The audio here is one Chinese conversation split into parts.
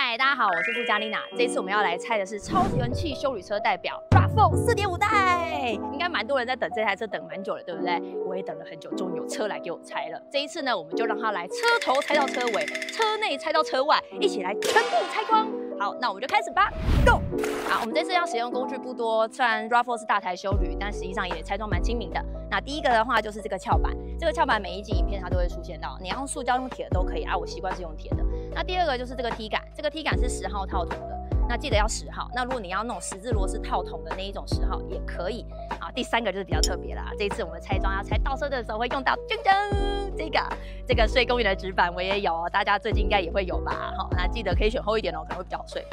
嗨，大家好，我是傅嘉丽娜。这次我们要来拆的是超级人气休旅车代表 RAV4 4.5代，应该蛮多人在等这台车，等蛮久了，对不对？我也等了很久，终于有车来给我拆了。这一次呢，我们就让它来车头拆到车尾，车内拆到车外，一起来全部拆光。好，那我们就开始吧 ，Go！ 好，我们这次要使用工具不多，虽然 RAV4 是大台休旅，但实际上也拆装蛮亲民的。那第一个的话就是这个翘板，这个翘板每一集影片它都会出现到，你要用塑胶、用铁的都可以啊，我习惯是用铁的。那第二个就是这个 T 杆，这个 T 杆是10号套筒的，那记得要10号。那如果你要那种十字螺丝套筒的那一种10号也可以。好，第三个就是比较特别啦，这一次我们拆装要拆倒车的时候会用到这个睡公园的纸板我也有哦，大家最近应该也会有吧？好，那记得可以选厚一点哦，可能会比较好睡。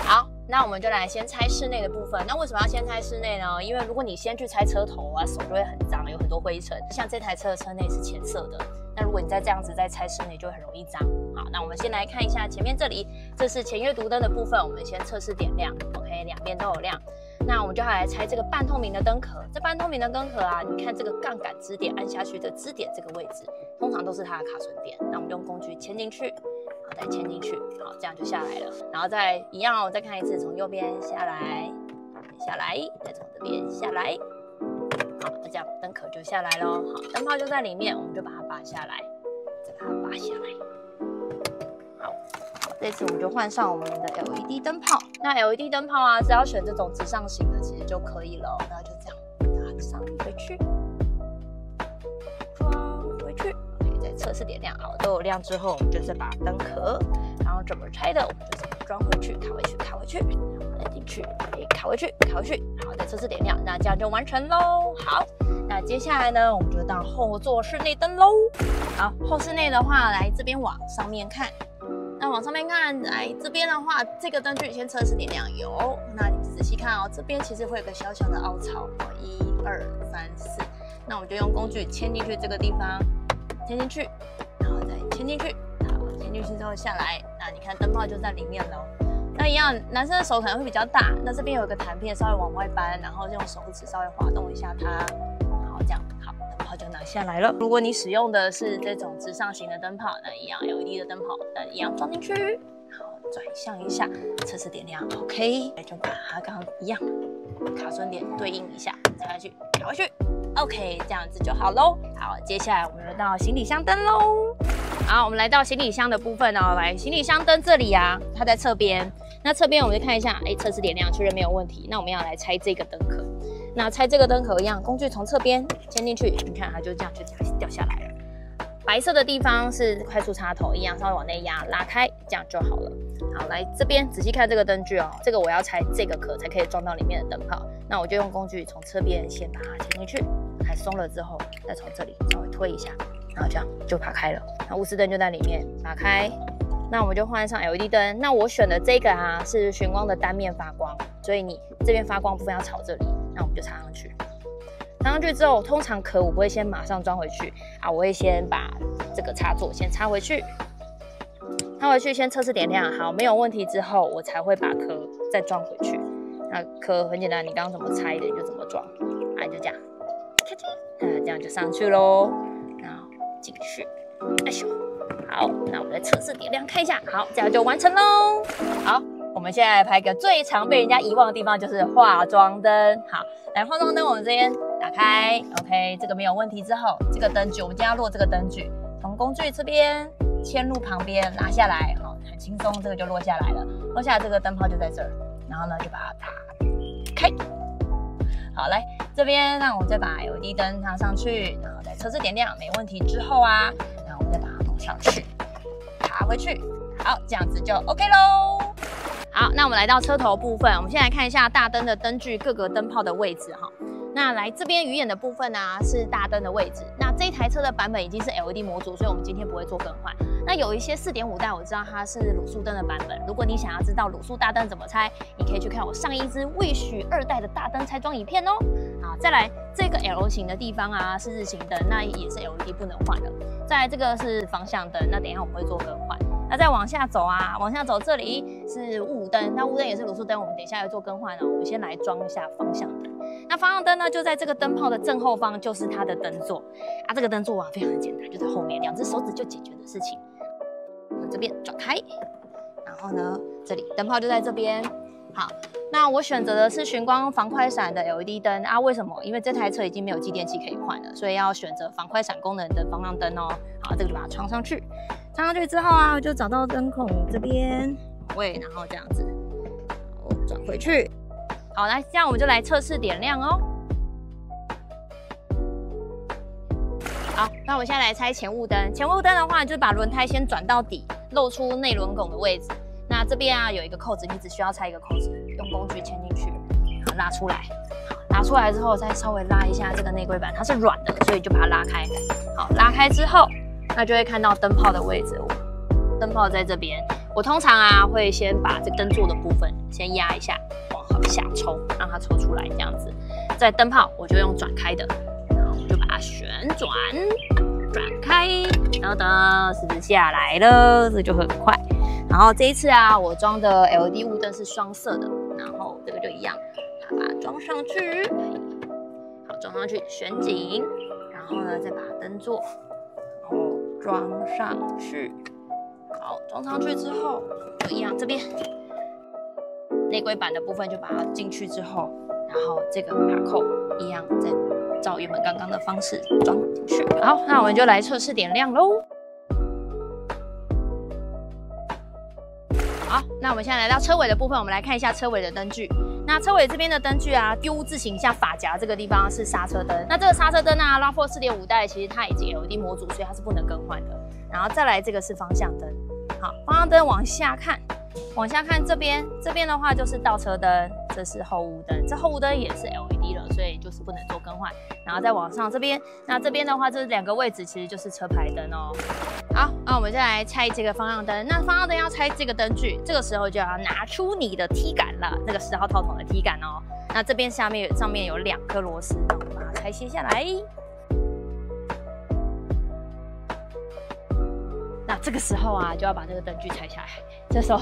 好，那我们就来先拆室内的部分。那为什么要先拆室内呢？因为如果你先去拆车头啊，手就会很脏，有很多灰尘。像这台车的车内是浅色的，那如果你再这样子再拆室内，就会很容易脏。好，那我们先来看一下前面这里，这是前阅读灯的部分，我们先测试点亮 ，OK， 两边都有亮。那我们就要来拆这个半透明的灯壳。这半透明的灯壳啊，你看这个杠杆支点按下去的支点这个位置，通常都是它的卡榫点。那我们用工具牵进去。再牵进去，好，这样就下来了。然后再一样哦，再看一次，从右边下来，下来，再从这边下来。好，那这样灯壳就下来咯。好，灯泡就在里面，我们就把它拔下来，再把它拔下来。好，这次我们就换上我们的 LED 灯泡。那 LED 灯泡啊，只要选这种直上型的，其实就可以了。那就这样打上回去，装回去。测试点亮，好，都有亮之后，我们就再把灯壳，然后怎么拆的，我们就怎么装回去，卡回去，卡回去，再进去，卡回去，卡回去，好，再测试点亮，那这样就完成喽。好，那接下来呢，我们就到后座室内灯喽。好，后室内的话，来这边往上面看，那往上面看，来这边的话，这个灯具先测试点亮有，那你仔细看哦，这边其实会有个小小的凹槽，1、2、3、4，那我们就用工具牵进去这个地方。牵进去，然后再牵进去，好，牵进去之后下来，那你看灯泡就在里面了。那一样，男生的手可能会比较大，那这边有一个弹片，稍微往外搬，然后用手指稍微滑动一下它，好，这样好，灯泡就拿下来了。如果你使用的是这种直上型的灯泡，那一样 LED 的灯泡，那一样装进去，好，转向一下，测试点亮 ，OK， 就把它刚刚一样卡榫点对应一下，插下去，卡回去。OK， 这样子就好喽。好，接下来我们就到行李箱灯喽。好，我们来到行李箱的部分哦。来，行李箱灯这里啊，它在侧边。那侧边我们就看一下，测试点亮，确认没有问题。那我们要来拆这个灯壳。那拆这个灯壳一样，工具从侧边牵进去，你看它就这样就掉下来了。白色的地方是快速插头，一样稍微往内压，拉开，这样就好了。好，来这边仔细看这个灯具哦，这个我要拆这个壳才可以装到里面的灯泡。那我就用工具从侧边先把它牵进去。还松了之后，再从这里稍微推一下，然后这样就打开了。那钨丝灯就在里面，打开。那我们就换上 LED 灯。那我选的这个啊是玄光的单面发光，所以你这边发光部分要朝这里。那我们就插上去。插上去之后，通常壳我不会先马上装回去啊，我会先把这个插座先插回去。插回去先测试点亮，好，没有问题之后，我才会把壳再装回去。那壳很简单，你刚刚怎么拆的你就怎么装，啊，就这样。这样就上去咯，然后进去，哎咻，好，那我们来测试点亮看一下，好，这样就完成咯。好，我们现在来拍个最常被人家遗忘的地方，就是化妆灯。好，来化妆灯，我们这边打开 ，OK， 这个没有问题之后，这个灯具我们今天要落这个灯具，从工具这边牵入旁边拿下来，好，很轻松，这个就落下来了。落下来这个灯泡就在这儿，然后呢就把它打开。好，来这边，那我们再把 LED 灯插上去，然后再测试点亮，没问题之后啊，然后我们再把它弄上去，卡回去，好，这样子就 OK 咯。好，那我们来到车头部分，我们先来看一下大灯的灯具各个灯泡的位置哈。那来这边鱼眼的部分啊，是大灯的位置。那这一台车的版本已经是 LED 模组，所以我们今天不会做更换。那有一些4.5代，我知道它是卤素灯的版本。如果你想要知道卤素大灯怎么拆，你可以去看我上一支Wish 2代的大灯拆装影片哦。好，再来这个 L 型的地方啊，是日行灯，那也是 LED 不能换的。再来这个是方向灯，那等一下我们会做更换。那再往下走啊，往下走这里是雾灯，那雾灯也是卤素灯，我们等一下要做更换哦。我们先来装一下方向灯。那方向灯呢，就在这个灯泡的正后方，就是它的灯座啊。这个灯座啊，非常的简单，就在后面，2只手指就解决的事情。我们这边转开，然后呢，这里灯泡就在这边。好，那我选择的是循光防快闪的 LED 灯啊。为什么？因为这台车已经没有继电器可以换了，所以要选择防快闪功能的方向灯哦。好，这个就把它装上去。装上去之后啊，就找到灯孔这边位，然后这样子，转回去。好，来，这样我们就来测试点亮哦。好，那我们现在来拆前雾灯。前雾灯的话，就是把轮胎先转到底，露出内轮拱的位置。那这边啊有一个扣子，你只需要拆一个扣子，用工具牵进去，好，拉出来。好，拉出来之后再稍微拉一下这个内龟板，它是软的，所以就把它拉开。好，拉开之后，那就会看到灯泡的位置。灯泡在这边，我通常啊会先把这个灯座的部分先压一下，往下抽，让它抽出来这样子。在灯泡我就用转开的，然后我就把它旋转，转开，噔噔，是不是下来了？这就很快。然后这一次啊，我装的 LED 雾灯是双色的，然后这个就一样，把它装上去，好，装上去，旋紧，然后呢再把灯座，然后装上去，好，装上去之后就一样，这边内龟板的部分就把它进去之后，然后这个把扣一样再照原本刚刚的方式装进去。好，那我们就来测试点亮喽。好，那我们现在来到车尾的部分，我们来看一下车尾的灯具。那车尾这边的灯具啊，U 字形像发夹这个地方是刹车灯。那这个刹车灯啊 ，RAV4 4.5代其实它已经有LED 模组，所以它是不能更换的。然后再来这个是方向灯。好，方向灯往下看，这边的话就是倒车灯，这是后雾灯，这后雾灯也是 LED 了，所以就是不能做更换。然后再往上这边，那这边的话，这2个位置其实就是车牌灯哦。好，那我们再来拆这个方向灯。那方向灯要拆这个灯具，这个时候就要拿出你的T杆了，那个10号套筒的T杆哦。那这边上面有2颗螺丝，那我们把它拆卸下来。那这个时候啊，就要把这个灯具拆下来。这时候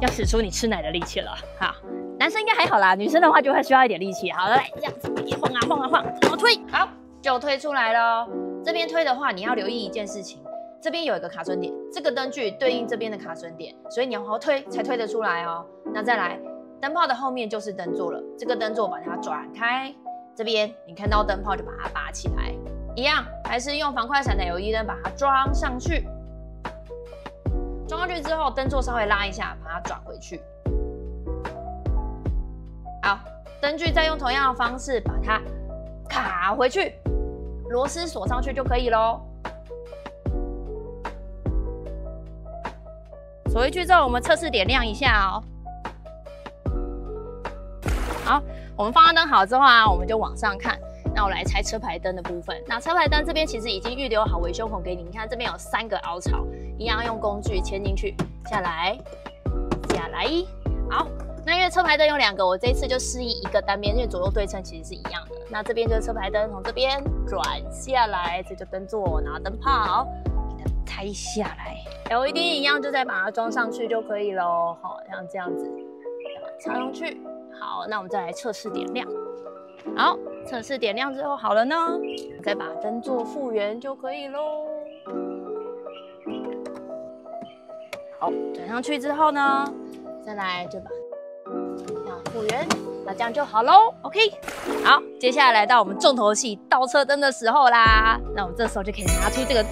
要使出你吃奶的力气了。好，男生应该还好啦，女生的话就会需要一点力气。好，来这样子晃啊晃啊晃，然后推，好，就推出来了。这边推的话，你要留意一件事情，这边有一个卡榫点，这个灯具对应这边的卡榫点，所以你要好好推才推得出来哦。那再来，灯泡的后面就是灯座了，这个灯座把它转开，这边你看到灯泡就把它拔起来，一样还是用防快闪的 LED 灯把它装上去。装上去之后，灯座稍微拉一下，把它转回去。好，灯具再用同样的方式把它卡回去，螺丝锁上去就可以咯。锁回去之后，我们测试点亮一下哦。好，我们方向灯好之后啊，我们就往上看。那我来拆车牌灯的部分。那车牌灯这边其实已经预留好维修孔给你，你看这边有3个凹槽，一样用工具牵进去，下来，下来。好，那因为车牌灯有2个，我这一次就示意1个单边，因为左右对称其实是一样的。那这边就是车牌灯，从这边转下来，这就灯座，然后灯泡给它拆下来 ，LED 一样就再把它装上去就可以咯。好，像这样子，插上去。好，那我们再来测试点亮。好，测试点亮之后好了呢，再把灯座复原就可以咯。好，转上去之后呢，再来就把复原，那这样就好咯。OK， 好，接下来来到我们重头戏倒车灯的时候啦。那我们这时候就可以拿出这个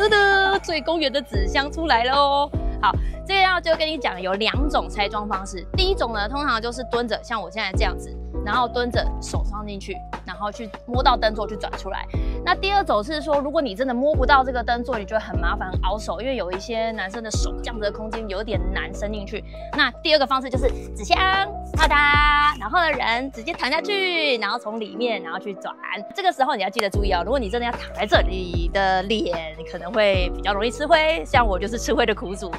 最公园的纸箱出来咯。好，这个要就跟你讲有2种拆装方式。第一种呢，通常就是蹲着，像我现在这样子。然后蹲着手放进去，然后去摸到灯座去转出来。那第2种是说，如果你真的摸不到这个灯座，你觉得很麻烦熬手，因为有一些男生的手这样子的空间有点难伸进去。那第2个方式就是纸箱，啪嗒，然后呢人直接躺下去，然后从里面然后去转。这个时候你要记得注意哦，如果你真的要躺在这里，你的脸可能会比较容易吃灰，像我就是吃灰的苦主。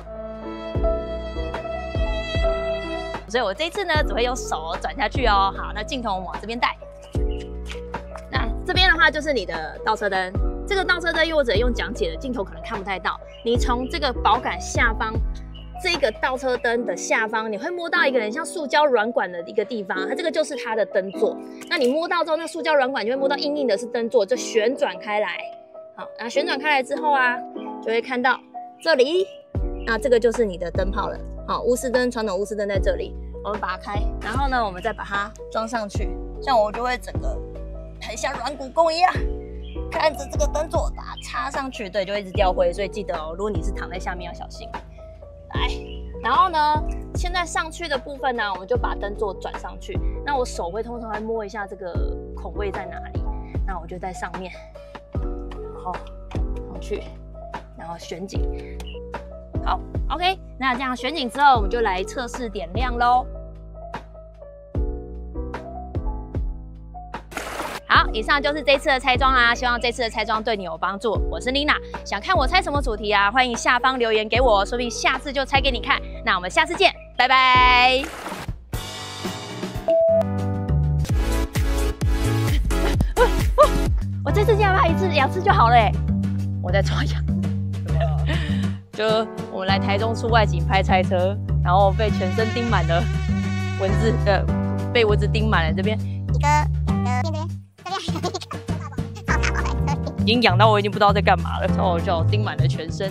所以我这一次呢，只会用手转下去哦。好，那镜头我们往这边带。那这边的话就是你的倒车灯，这个倒车灯因为我只能用讲解的，镜头可能看不太到。你从这个保杆下方这个倒车灯的下方，你会摸到一个很像塑胶软管的一个地方，它这个就是它的灯座。那你摸到之后，那塑胶软管就会摸到硬硬的是灯座，就旋转开来。好，那旋转开来之后啊，就会看到这里，那这个就是你的灯泡了。好，钨丝灯，传统钨丝灯在这里，我们把它开，然后呢，我们再把它装上去。像我就会整个很像软骨功一样，看着这个灯座把它插上去，对，就会一直掉灰，所以记得哦，如果你是躺在下面要小心。来，然后呢，现在上去的部分呢，我们就把灯座转上去。那我手会通常会摸一下这个孔位在哪里，那我就在上面，然后上去，然后旋紧。好 ，OK， 那这样旋紧之后，我们就来测试点亮咯。好，以上就是这次的拆装啦，希望这次的拆装对你有帮助。我是 Nina， 想看我拆什么主题啊？欢迎下方留言给我，说不定下次就拆给你看。那我们下次见，拜拜。我这次竟然把2次就好了欸，我在抓痒。就我们来台中出外景拍拆车，然后被全身叮满了蚊子，被蚊子叮满了这边1个2个这边。已经痒到我已经不知道在干嘛了，超好笑，叮满了全身。